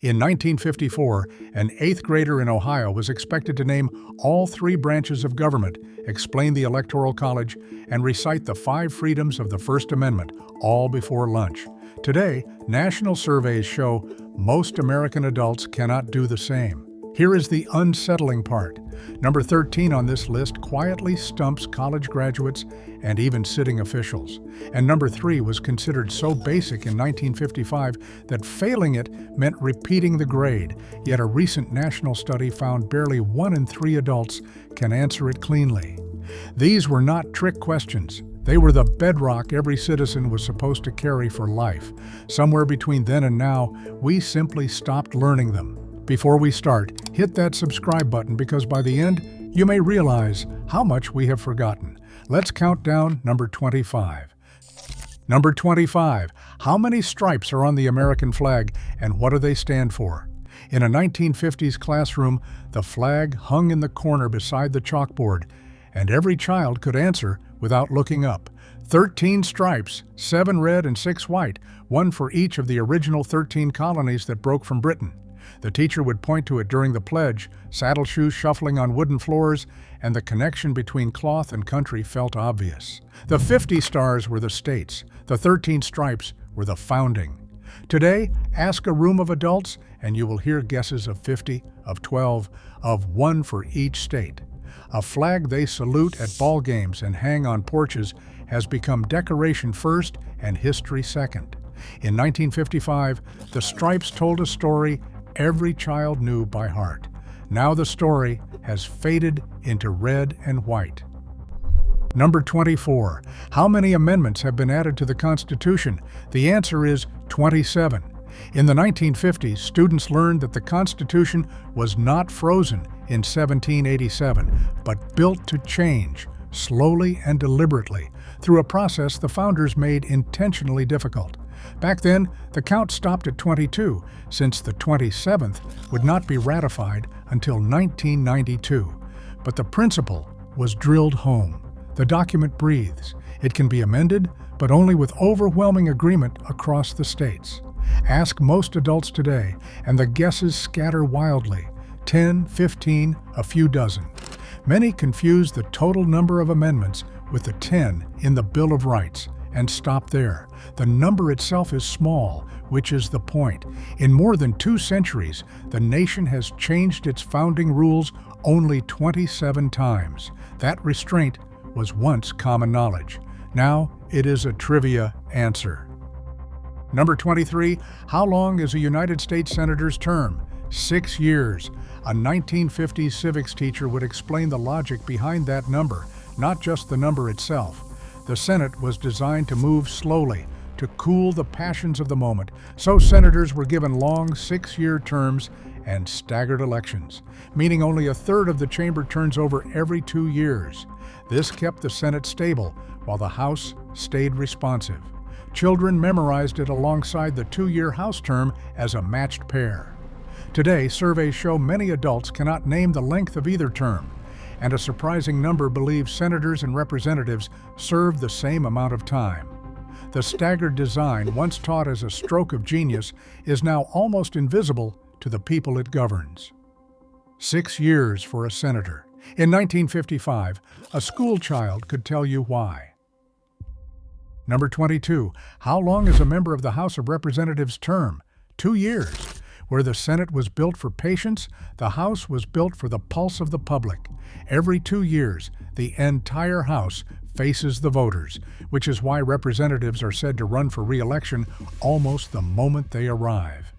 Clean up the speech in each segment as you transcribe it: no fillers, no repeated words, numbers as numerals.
In 1954, an eighth grader in Ohio was expected to name all three branches of government, explain the Electoral College, and recite the 5 freedoms of the First Amendment, all before lunch. Today, national surveys show most American adults cannot do the same. Here is the unsettling part. Number 13 on this list quietly stumps college graduates and even sitting officials. And number 3 was considered so basic in 1955 that failing it meant repeating the grade. Yet a recent national study found barely 1 in 3 adults can answer it cleanly. These were not trick questions. They were the bedrock every citizen was supposed to carry for life. Somewhere between then and now, we simply stopped learning them. Before we start, hit that subscribe button because by the end, you may realize how much we have forgotten. Let's count down number 25. Number 25. How many stripes are on the American flag and what do they stand for? In a 1950s classroom, the flag hung in the corner beside the chalkboard, and every child could answer without looking up. 13 stripes, 7 red and 6 white, one for each of the original 13 colonies that broke from Britain. The teacher would point to it during the pledge, saddle shoes shuffling on wooden floors, and the connection between cloth and country felt obvious. The 50 stars were the states, the 13 stripes were the founding. Today, ask a room of adults and you will hear guesses of 50, of 12, of 1 for each state. A flag they salute at ball games and hang on porches has become decoration first and history second. In 1955, the stripes told a story every child knew by heart. Now the story has faded into red and white. Number 24. How many amendments have been added to the Constitution? The answer is 27. In the 1950s, students learned that the Constitution was not frozen in 1787, but built to change, slowly and deliberately, through a process the founders made intentionally difficult. Back then, the count stopped at 22, since the 27th would not be ratified until 1992. But the principle was drilled home. The document breathes. It can be amended, but only with overwhelming agreement across the states. Ask most adults today, and the guesses scatter wildly. 10, 15, a few dozen. Many confuse the total number of amendments with the 10 in the Bill of Rights, and stop there. The number itself is small, which is the point. In more than 2 centuries, the nation has changed its founding rules only 27 times. That restraint was once common knowledge. Now it is a trivia answer. Number 23. How long is a United States Senator's term? 6 years. A 1950s civics teacher would explain the logic behind that number, not just the number itself. The Senate was designed to move slowly, to cool the passions of the moment, so senators were given long 6-year terms and staggered elections, meaning only a third of the chamber turns over every 2 years. This kept the Senate stable, while the House stayed responsive. Children memorized it alongside the 2-year House term as a matched pair. Today, surveys show many adults cannot name the length of either term, and a surprising number believe senators and representatives serve the same amount of time. The staggered design, once taught as a stroke of genius, is now almost invisible to the people it governs. 6 years for a senator. In 1955, a school child could tell you why. Number 22. How long is a member of the House of Representatives' term? 2 years. Where the Senate was built for patience, the House was built for the pulse of the public. Every 2 years, the entire House faces the voters, which is why representatives are said to run for re-election almost the moment they arrive.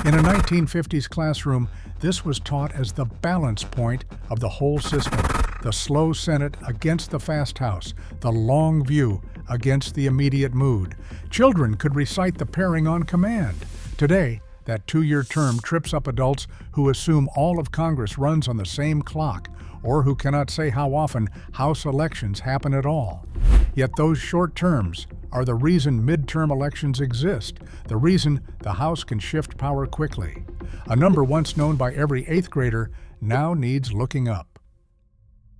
In a 1950s classroom, this was taught as the balance point of the whole system. The slow Senate against the fast House, the long view against the immediate mood. Children could recite the pairing on command. Today, that 2-year term trips up adults who assume all of Congress runs on the same clock, or who cannot say how often House elections happen at all. Yet those short terms are the reason midterm elections exist, the reason the House can shift power quickly. A number once known by every 8th grader now needs looking up.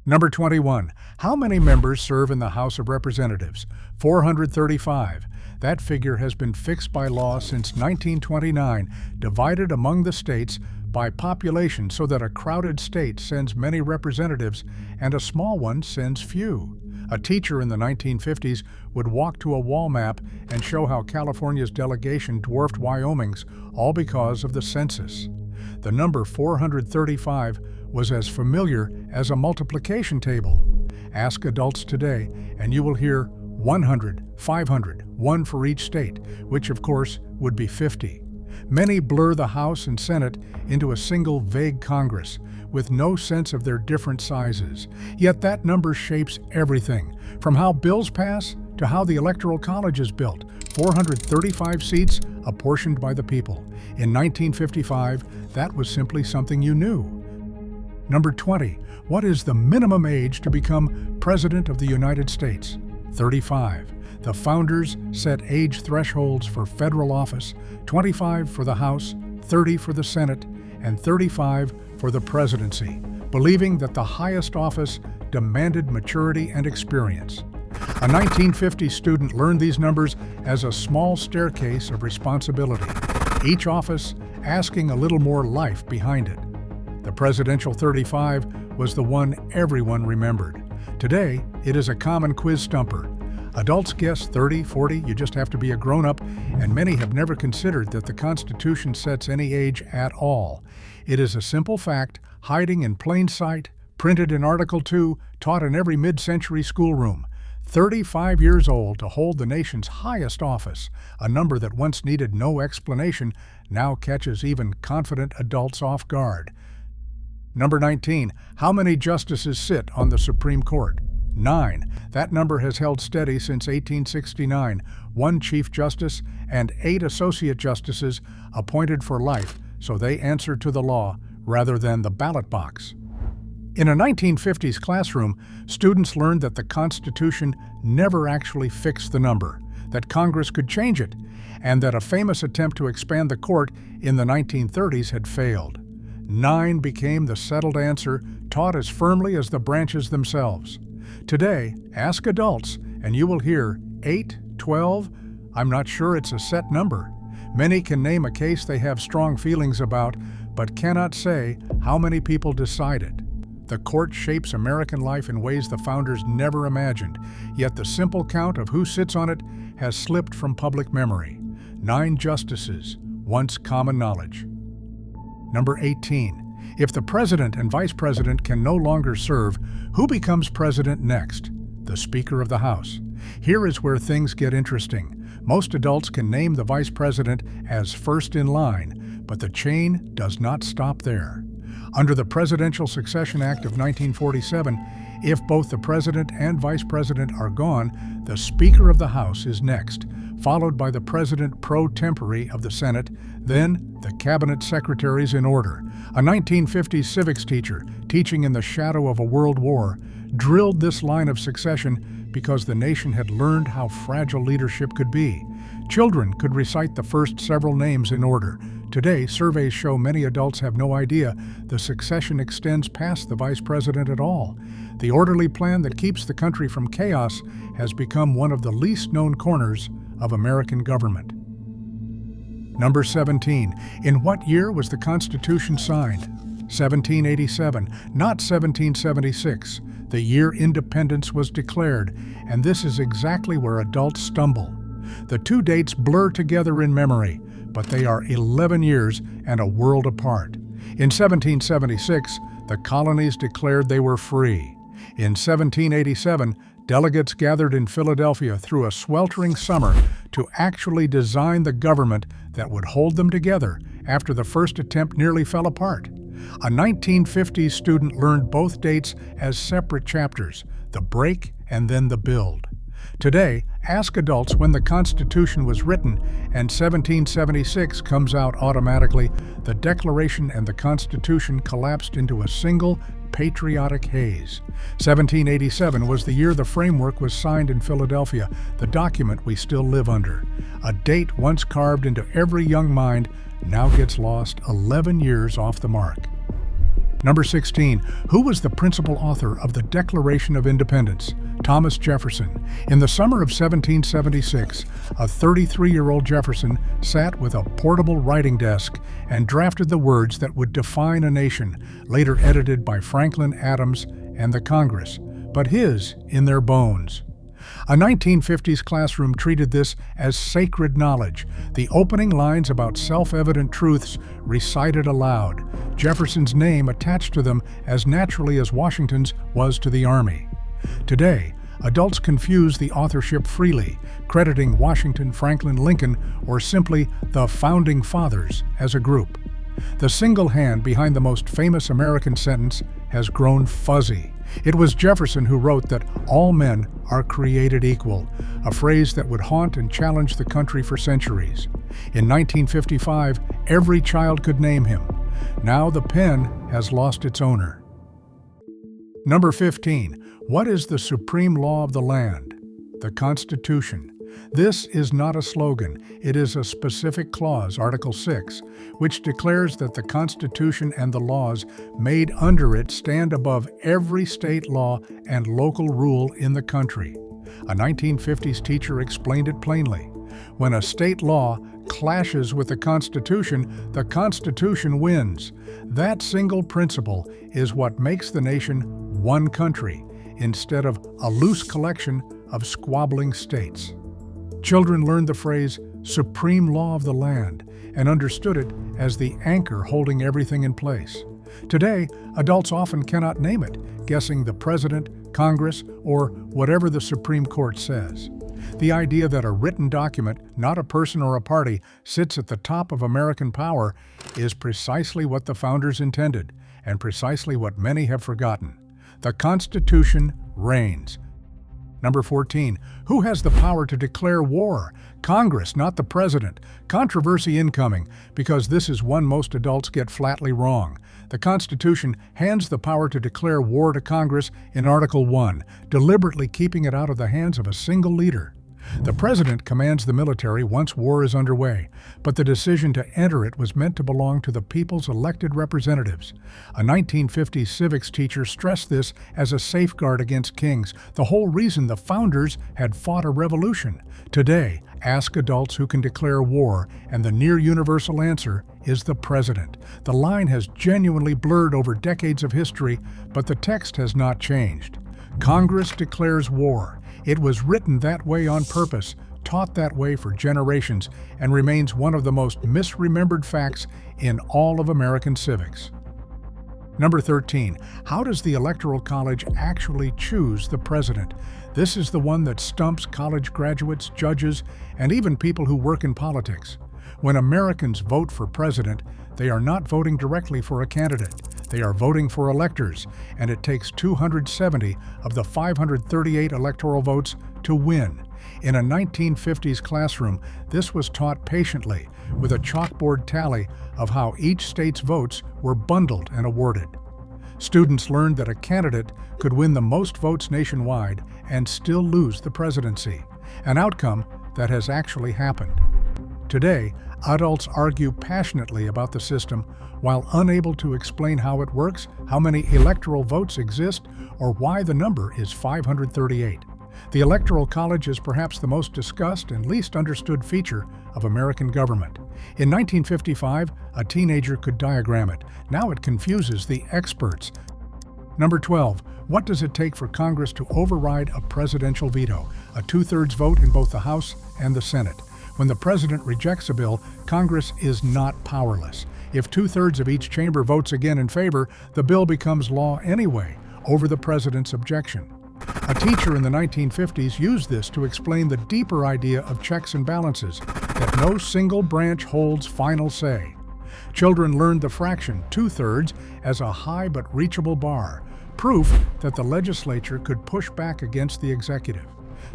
Number 21. How many members serve in the House of Representatives? 435. That figure has been fixed by law since 1929, divided among the states by population so that a crowded state sends many representatives and a small one sends few. A teacher in the 1950s would walk to a wall map and show how California's delegation dwarfed Wyoming's, all because of the census. The number 435 was as familiar as a multiplication table. Ask adults today, and you will hear 100, 500, one for each state, which of course would be 50. Many blur the House and Senate into a single vague Congress, with no sense of their different sizes. Yet that number shapes everything, from how bills pass to how the Electoral College is built. 435 seats apportioned by the people. In 1955, that was simply something you knew. Number 20. What is the minimum age to become President of the United States? 35. The founders set age thresholds for federal office, 25 for the House, 30 for the Senate, and 35 for the presidency, believing that the highest office demanded maturity and experience. A 1950 student learned these numbers as a small staircase of responsibility, each office asking a little more life behind it. The presidential 35 was the one everyone remembered. Today, it is a common quiz stumper. Adults guess 30, 40, you just have to be a grown-up, and many have never considered that the Constitution sets any age at all. It is a simple fact, hiding in plain sight, printed in Article 2, taught in every mid-century schoolroom. 35 years old to hold the nation's highest office, a number that once needed no explanation, now catches even confident adults off guard. Number 19. How many justices sit on the Supreme Court? 9. That number has held steady since 1869, 1 Chief Justice and 8 Associate Justices appointed for life, so they answer to the law rather than the ballot box. In a 1950s classroom, students learned that the Constitution never actually fixed the number, that Congress could change it, and that a famous attempt to expand the court in the 1930s had failed. 9 became the settled answer, taught as firmly as the branches themselves. Today, ask adults, and you will hear 8, 12, I'm not sure it's a set number. Many can name a case they have strong feelings about, but cannot say how many people decide it. The court shapes American life in ways the founders never imagined, yet the simple count of who sits on it has slipped from public memory. 9 justices, once common knowledge. Number 18. If the president and vice president can no longer serve, who becomes president next? The Speaker of the House. Here is where things get interesting. Most adults can name the vice president as first in line, but the chain does not stop there. Under the Presidential Succession Act of 1947, if both the president and vice president are gone, the Speaker of the House is next, followed by the president pro tempore of the Senate, then the cabinet secretaries in order. A 1950s civics teacher, teaching in the shadow of a world war, drilled this line of succession because the nation had learned how fragile leadership could be. Children could recite the first several names in order. Today, surveys show many adults have no idea the succession extends past the vice president at all. The orderly plan that keeps the country from chaos has become one of the least known corners of American government. Number 17. In what year was the Constitution signed? 1787, not 1776. The year independence was declared, and this is exactly where adults stumble. The two dates blur together in memory, but they are 11 years and a world apart. In 1776, the colonies declared they were free. In 1787, delegates gathered in Philadelphia through a sweltering summer to actually design the government that would hold them together after the first attempt nearly fell apart. A 1950s student learned both dates as separate chapters, the break and then the build. Today, ask adults when the Constitution was written, and 1776 comes out automatically. The Declaration and the Constitution collapsed into a single patriotic haze. 1787 was the year the framework was signed in Philadelphia, the document we still live under. A date once carved into every young mind now gets lost 11 years off the mark. Number 16. Who was the principal author of the Declaration of Independence? Thomas Jefferson. In the summer of 1776, a 33-year-old Jefferson sat with a portable writing desk and drafted the words that would define a nation, later edited by Franklin, Adams, and the Congress, but his in their bones. A 1950s classroom treated this as sacred knowledge, the opening lines about self-evident truths recited aloud, Jefferson's name attached to them as naturally as Washington's was to the Army. Today, adults confuse the authorship freely, crediting Washington, Franklin, Lincoln, or simply the Founding Fathers as a group. The single hand behind the most famous American sentence has grown fuzzy. It was Jefferson who wrote that all men are created equal, a phrase that would haunt and challenge the country for centuries. In 1955, every child could name him. Now the pen has lost its owner. Number 15. What is the supreme law of the land? The Constitution. This is not a slogan, it is a specific clause, Article 6, which declares that the Constitution and the laws made under it stand above every state law and local rule in the country. A 1950s teacher explained it plainly. When a state law clashes with the Constitution wins. That single principle is what makes the nation one country, instead of a loose collection of squabbling states. Children learned the phrase supreme law of the land and understood it as the anchor holding everything in place. Today, adults often cannot name it, guessing the president, Congress, or whatever the Supreme Court says. The idea that a written document, not a person or a party, sits at the top of American power is precisely what the founders intended, and precisely what many have forgotten. The Constitution reigns. Number 14. Who has the power to declare war? Congress, not the president. Controversy incoming, because this is one most adults get flatly wrong. The Constitution hands the power to declare war to Congress in Article 1, deliberately keeping it out of the hands of a single leader. The president commands the military once war is underway, but the decision to enter it was meant to belong to the people's elected representatives. A 1950s civics teacher stressed this as a safeguard against kings, the whole reason the founders had fought a revolution. Today, ask adults who can declare war, and the near-universal answer is the president. The line has genuinely blurred over decades of history, but the text has not changed. Congress declares war. It was written that way on purpose, taught that way for generations, and remains one of the most misremembered facts in all of American civics. Number 13. How does the Electoral College actually choose the president? This is the one that stumps college graduates, judges, and even people who work in politics. When Americans vote for president, they are not voting directly for a candidate. They are voting for electors, and it takes 270 of the 538 electoral votes to win. In a 1950s classroom, this was taught patiently, with a chalkboard tally of how each state's votes were bundled and awarded. Students learned that a candidate could win the most votes nationwide and still lose the presidency, an outcome that has actually happened. Today, adults argue passionately about the system while unable to explain how it works, how many electoral votes exist, or why the number is 538. The Electoral College is perhaps the most discussed and least understood feature of American government. In 1955, a teenager could diagram it. Now it confuses the experts. Number 12. What does it take for Congress to override a presidential veto? A two-thirds vote in both the House and the Senate. When the president rejects a bill, Congress is not powerless. If two-thirds of each chamber votes again in favor, the bill becomes law anyway, over the president's objection. A teacher in the 1950s used this to explain the deeper idea of checks and balances, that no single branch holds final say. Children learned the fraction two-thirds as a high but reachable bar, proof that the legislature could push back against the executive.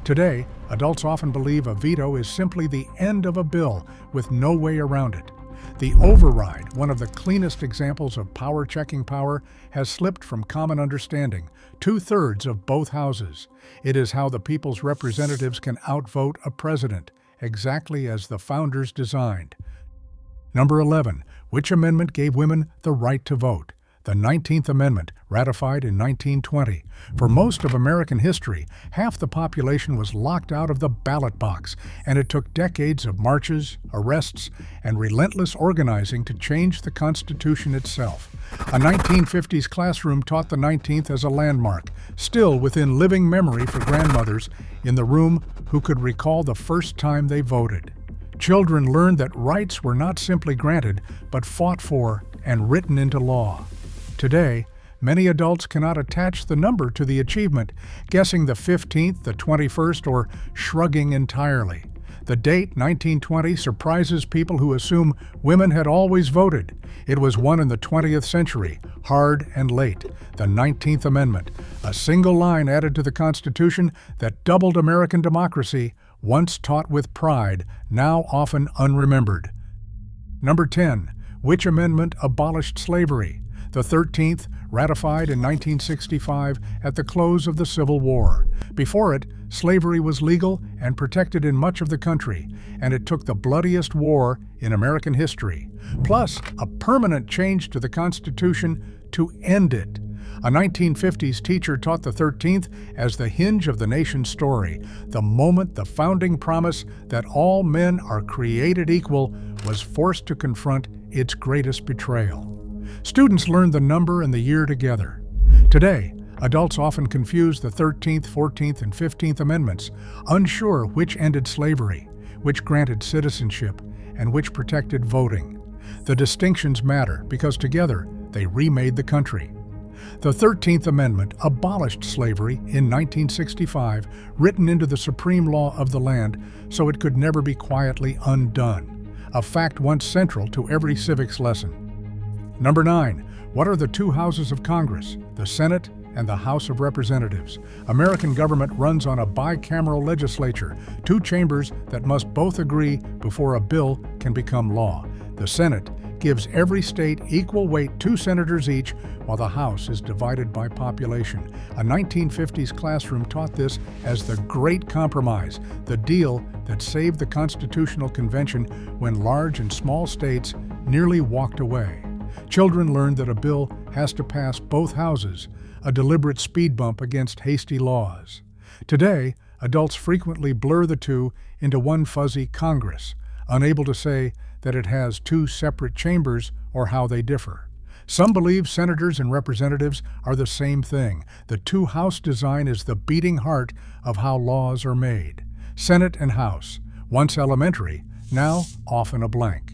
Today, adults often believe a veto is simply the end of a bill with no way around it. The override, one of the cleanest examples of power-checking power, has slipped from common understanding, two-thirds of both houses. It is how the people's representatives can outvote a president, exactly as the founders designed. Number 11. Which amendment gave women the right to vote? the 19th Amendment, ratified in 1920. For most of American history, half the population was locked out of the ballot box, and it took decades of marches, arrests, and relentless organizing to change the Constitution itself. A 1950s classroom taught the 19th as a landmark, still within living memory for grandmothers in the room who could recall the first time they voted. Children learned that rights were not simply granted, but fought for and written into law. Today, many adults cannot attach the number to the achievement, guessing the 15th, the 21st, or shrugging entirely. The date, 1920, surprises people who assume women had always voted. It was won in the 20th century, hard and late, the 19th Amendment, a single line added to the Constitution that doubled American democracy, once taught with pride, now often unremembered. Number 10. Which amendment abolished slavery? The 13th, ratified in 1965 at the close of the Civil War. Before it, slavery was legal and protected in much of the country, and it took the bloodiest war in American history, plus a permanent change to the Constitution to end it. A 1950s teacher taught the 13th as the hinge of the nation's story, the moment the founding promise that all men are created equal was forced to confront its greatest betrayal. Students learned the number and the year together. Today, adults often confuse the 13th, 14th, and 15th Amendments, unsure which ended slavery, which granted citizenship, and which protected voting. The distinctions matter because together they remade the country. The 13th Amendment abolished slavery in 1965, written into the supreme law of the land so it could never be quietly undone, a fact once central to every civics lesson. Number 9. What are the two houses of Congress, the Senate and the House of Representatives? American government runs on a bicameral legislature, two chambers that must both agree before a bill can become law. The Senate gives every state equal weight, 2 senators each, while the House is divided by population. A 1950s classroom taught this as the Great Compromise, the deal that saved the Constitutional Convention when large and small states nearly walked away. Children learned that a bill has to pass both houses, a deliberate speed bump against hasty laws. Today, adults frequently blur the two into one fuzzy Congress, unable to say that it has 2 separate chambers or how they differ. Some believe senators and representatives are the same thing. The two-house design is the beating heart of how laws are made. Senate and House, once elementary, now often a blank.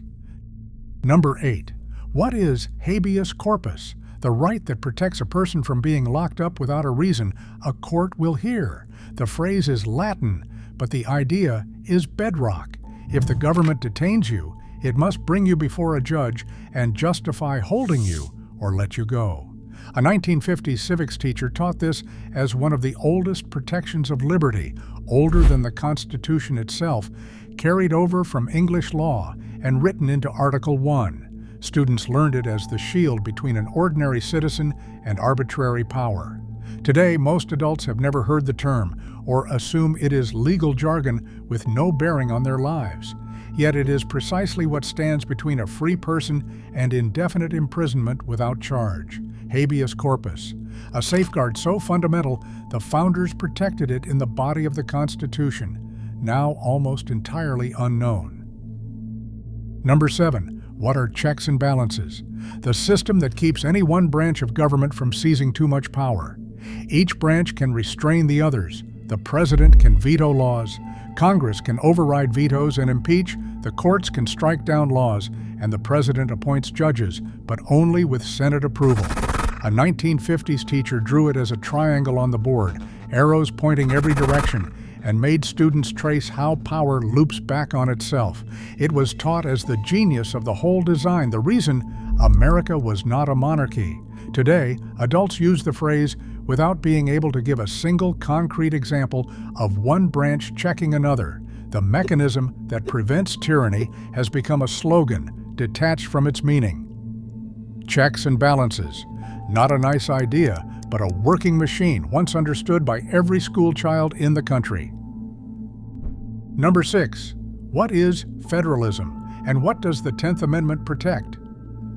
Number 8. What is habeas corpus? The right that protects a person from being locked up without a reason a court will hear. The phrase is Latin, but the idea is bedrock. If the government detains you, it must bring you before a judge and justify holding you or let you go. A 1950s civics teacher taught this as one of the oldest protections of liberty, older than the Constitution itself, carried over from English law and written into Article 1. Students learned it as the shield between an ordinary citizen and arbitrary power. Today, most adults have never heard the term or assume it is legal jargon with no bearing on their lives. Yet it is precisely what stands between a free person and indefinite imprisonment without charge. Habeas corpus, a safeguard so fundamental the founders protected it in the body of the Constitution, now almost entirely unknown. Number 7. What are checks and balances? The system that keeps any one branch of government from seizing too much power. Each branch can restrain the others. The president can veto laws. Congress can override vetoes and impeach. The courts can strike down laws, and the president appoints judges, but only with Senate approval. A 1950s teacher drew it as a triangle on the board, arrows pointing every direction, and made students trace how power loops back on itself. It was taught as the genius of the whole design, the reason America was not a monarchy. Today, adults use the phrase without being able to give a single concrete example of one branch checking another. The mechanism that prevents tyranny has become a slogan detached from its meaning. Checks and balances. Not a nice idea, but a working machine once understood by every school child in the country. Number 6. What is federalism, and what does the 10th Amendment protect?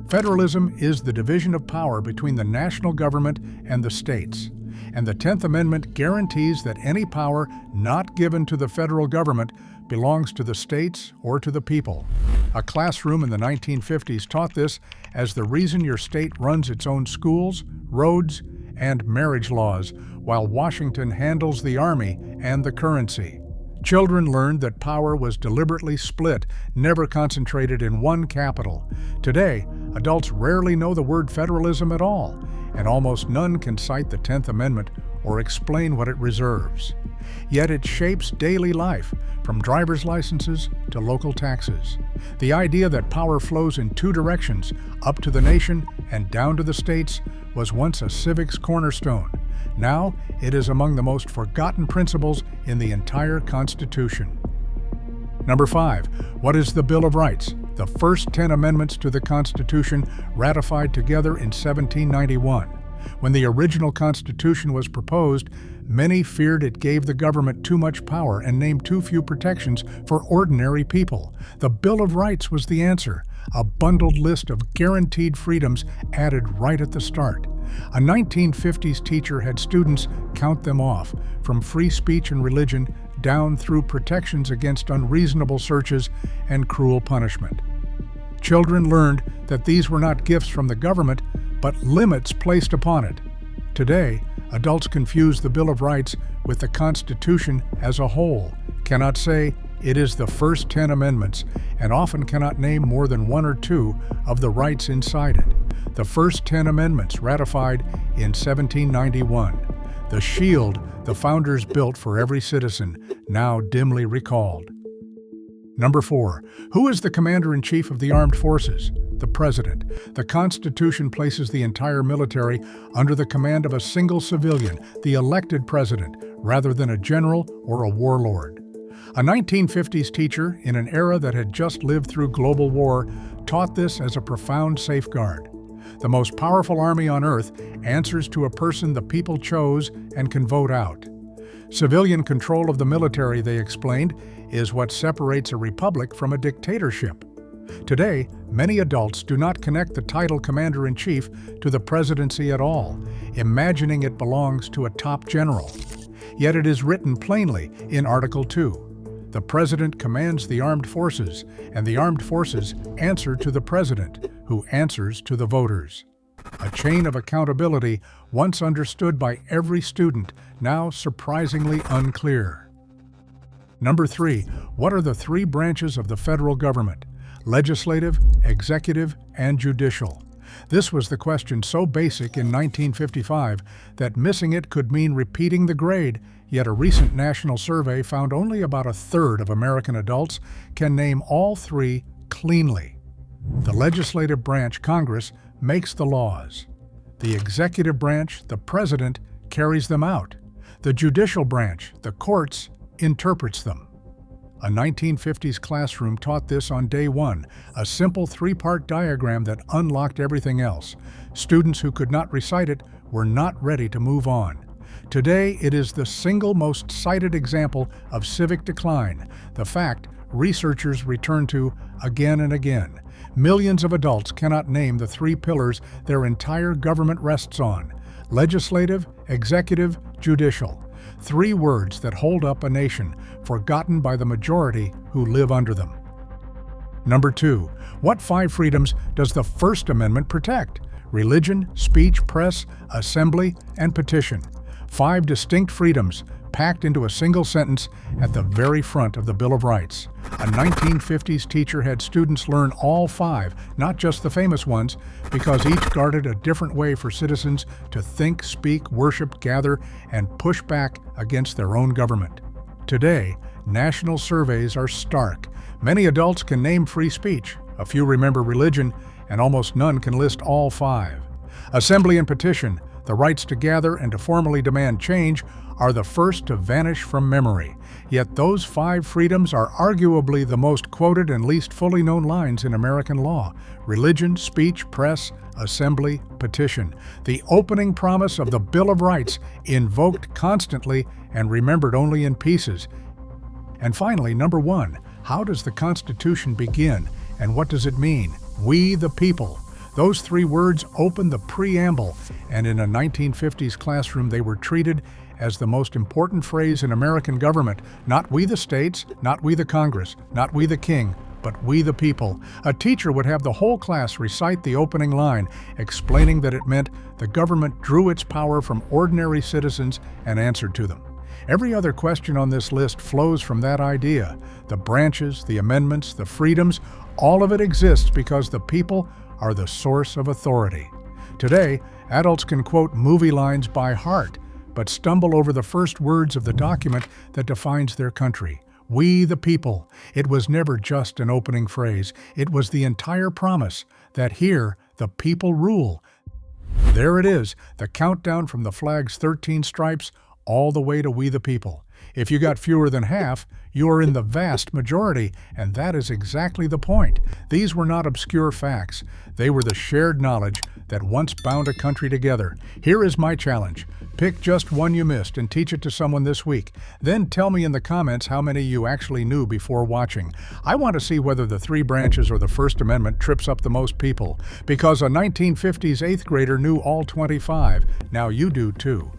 Federalism is the division of power between the national government and the states, and the 10th Amendment guarantees that any power not given to the federal government belongs to the states or to the people. A classroom in the 1950s taught this as the reason your state runs its own schools, roads, and marriage laws, while Washington handles the army and the currency. Children learned that power was deliberately split, never concentrated in one capital. Today, adults rarely know the word federalism at all, and almost none can cite the 10th Amendment or explain what it reserves. Yet it shapes daily life, from driver's licenses to local taxes. The idea that power flows in two directions, up to the nation and down to the states, was once a civics cornerstone. Now, it is among the most forgotten principles in the entire Constitution. Number 5. What is the Bill of Rights? The first 10 amendments to the Constitution ratified together in 1791. When the original Constitution was proposed, many feared it gave the government too much power and named too few protections for ordinary people. The Bill of Rights was the answer, a bundled list of guaranteed freedoms added right at the start. A 1950s teacher had students count them off, from free speech and religion down through protections against unreasonable searches and cruel punishment. Children learned that these were not gifts from the government, but limits placed upon it. Today, adults confuse the Bill of Rights with the Constitution as a whole, cannot say it is the first 10 amendments, and often cannot name more than one or two of the rights inside it. The first 10 amendments ratified in 1791, the shield the founders built for every citizen, now dimly recalled. Number 4. Who is the Commander-in-Chief of the Armed Forces? The President. The Constitution places the entire military under the command of a single civilian, the elected president, rather than a general or a warlord. A 1950s teacher, in an era that had just lived through global war, taught this as a profound safeguard. The most powerful army on earth answers to a person the people chose and can vote out. Civilian control of the military, they explained, is what separates a republic from a dictatorship. Today, many adults do not connect the title Commander-in-Chief to the presidency at all, imagining it belongs to a top general. Yet it is written plainly in Article 2. The President commands the armed forces, and the armed forces answer to the President, who answers to the voters. A chain of accountability once understood by every student, now surprisingly unclear. Number 3. What are the three branches of the federal government? Legislative, executive, and judicial. This was the question so basic in 1955 that missing it could mean repeating the grade, yet a recent national survey found only about a third of American adults can name all three cleanly. The legislative branch, Congress, makes the laws. The executive branch, the President, carries them out. The judicial branch, the courts, interprets them. A 1950s classroom taught this on day one, a simple three-part diagram that unlocked everything else. Students who could not recite it were not ready to move on. Today, it is the single most cited example of civic decline, the fact researchers return to again and again. Millions of adults cannot name the three pillars their entire government rests on: legislative, executive, judicial. Three words that hold up a nation, forgotten by the majority who live under them. Number 2. What 5 freedoms does the First Amendment protect? Religion, speech, press, assembly, and petition. 5 distinct freedoms packed into a single sentence at the very front of the Bill of Rights. A 1950s teacher had students learn all 5, not just the famous ones, because each guarded a different way for citizens to think, speak, worship, gather, and push back against their own government. Today, national surveys are stark. Many adults can name free speech, a few remember religion, and almost none can list all 5. Assembly and petition, the rights to gather and to formally demand change, are the first to vanish from memory. Yet those 5 freedoms are arguably the most quoted and least fully known lines in American law: religion, speech, press, assembly, petition. The opening promise of the Bill of Rights, invoked constantly and remembered only in pieces. And finally, number 1, how does the Constitution begin, and what does it mean? We the people. Those three words opened the preamble, and in a 1950s classroom they were treated as the most important phrase in American government. Not we the states, not we the Congress, not we the king, but we the people. A teacher would have the whole class recite the opening line, explaining that it meant the government drew its power from ordinary citizens and answered to them. Every other question on this list flows from that idea. The branches, the amendments, the freedoms, all of it exists because the people are the source of authority. Today, adults can quote movie lines by heart, but stumble over the first words of the document that defines their country. We the people. It was never just an opening phrase. It was the entire promise that here the people rule. There it is, the countdown from the flag's 13 stripes all the way to we the people. If you got fewer than half, you are in the vast majority, and that is exactly the point. These were not obscure facts. They were the shared knowledge that once bound a country together. Here is my challenge. Pick just one you missed and teach it to someone this week. Then tell me in the comments how many you actually knew before watching. I want to see whether the three branches or the First Amendment trips up the most people, because a 1950s 8th grader knew all 25. Now you do too.